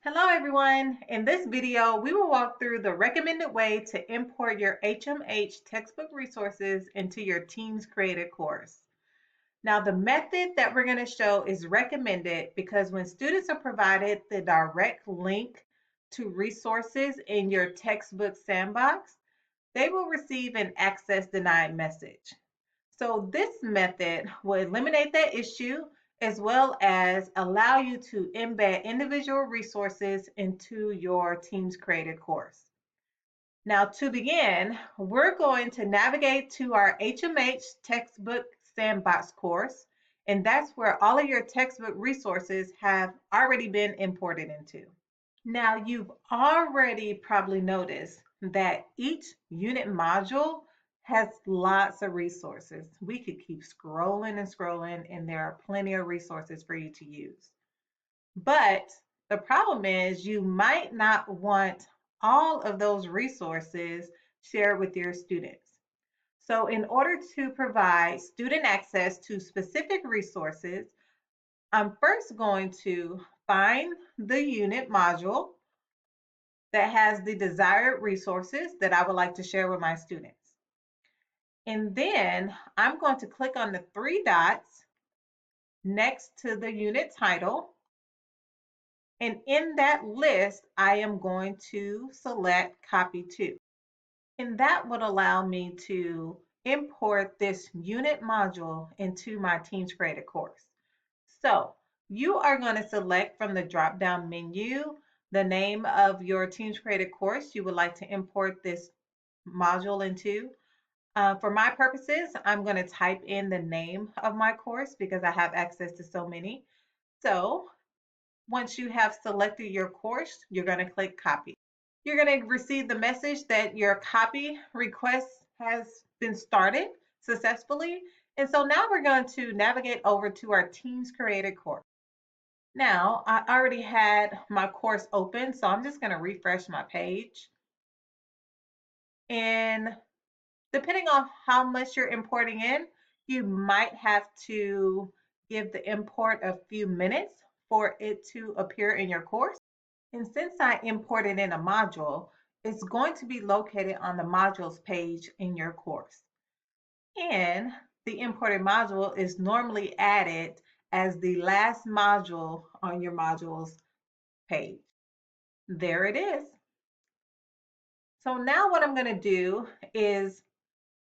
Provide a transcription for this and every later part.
Hello everyone. In this video, we will walk through the recommended way to import your HMH textbook resources into your Teams Created course. Now, the method that we're going to show is recommended because when students are provided the direct link to resources in your textbook sandbox, they will receive an access denied message. So this method will eliminate that issue as well as allow you to embed individual resources into your Teams Created course. Now to begin, we're going to navigate to our HMH textbook sandbox course, and that's where all of your textbook resources have already been imported into. Now you've already probably noticed that each unit module has lots of resources. We could keep scrolling and scrolling, and there are plenty of resources for you to use. But the problem is you might not want all of those resources shared with your students. So in order to provide student access to specific resources, I'm first going to find the unit module that has the desired resources that I would like to share with my students. And then I'm going to click on the three dots next to the unit title. And in that list, I am going to select copy to. And that would allow me to import this unit module into my Teams Created course. So you are going to select from the drop-down menu the name of your Teams Created course you would like to import this module into. For my purposes, I'm going to type in the name of my course because I have access to so many. So once you have selected your course, you're going to click copy. You're going to receive the message that your copy request has been started successfully. And so now we're going to navigate over to our Teams Created course. Now, I already had my course open, so I'm just going to refresh my page. And depending on how much you're importing in, you might have to give the import a few minutes for it to appear in your course. And since I imported in a module, it's going to be located on the modules page in your course. And the imported module is normally added as the last module on your modules page. There it is. So now what I'm going to do is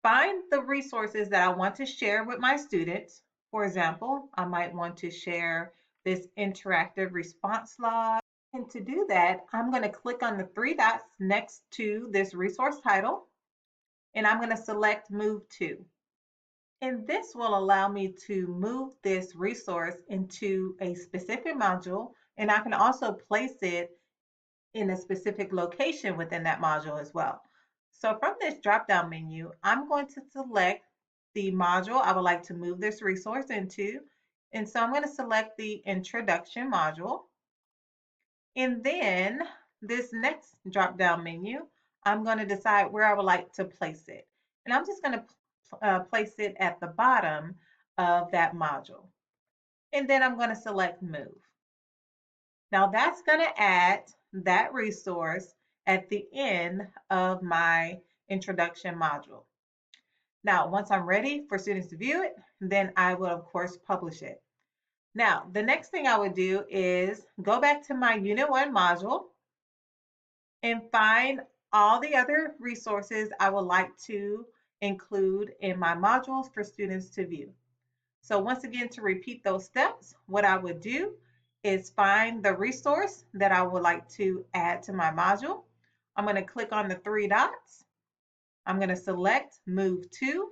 find the resources that I want to share with my students. For example, I might want to share this interactive response log. And to do that, I'm going to click on the three dots next to this resource title, and I'm going to select Move To. And this will allow me to move this resource into a specific module, and I can also place it in a specific location within that module as well. So from this drop-down menu, I'm going to select the module I would like to move this resource into. And so I'm going to select the introduction module. And then this next drop-down menu, I'm going to decide where I would like to place it. And I'm just going to place it at the bottom of that module. And then I'm going to select Move. Now that's going to add that resource at the end of my introduction module. Now, once I'm ready for students to view it, then I will of course publish it. Now, the next thing I would do is go back to my Unit 1 module and find all the other resources I would like to include in my modules for students to view. So once again, to repeat those steps, what I would do is find the resource that I would like to add to my module. I'm going to click on the three dots. I'm going to select Move To.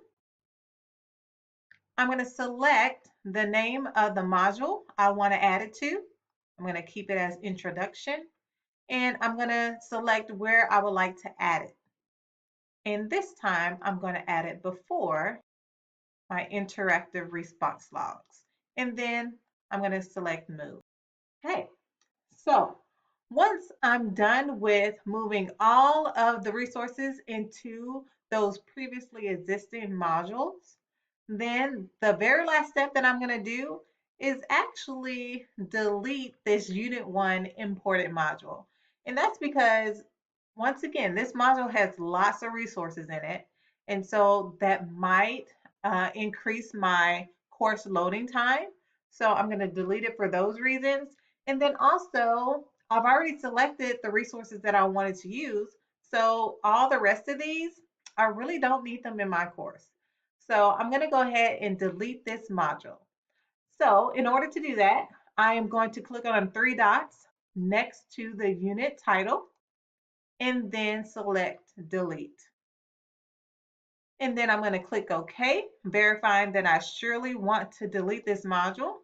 I'm going to select the name of the module I want to add it to. I'm going to keep it as Introduction. And I'm going to select where I would like to add it. And this time, I'm going to add it before my interactive response logs. And then I'm going to select Move. Okay, so once I'm done with moving all of the resources into those previously existing modules, then the very last step that I'm going to do is actually delete this Unit 1 imported module. And that's because, once again, this module has lots of resources in it. And so that might increase my course loading time. So I'm going to delete it for those reasons. And then also, I've already selected the resources that I wanted to use. So all the rest of these, I really don't need them in my course. So I'm going to go ahead and delete this module. So in order to do that, I am going to click on three dots next to the unit title and then select delete. And then I'm going to click OK, verifying that I surely want to delete this module.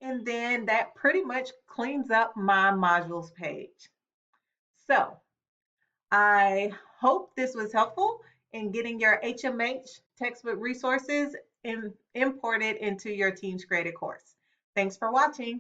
And then that pretty much cleans up my modules page. So I hope this was helpful in getting your HMH textbook resources imported into your Teams Created course. Thanks for watching.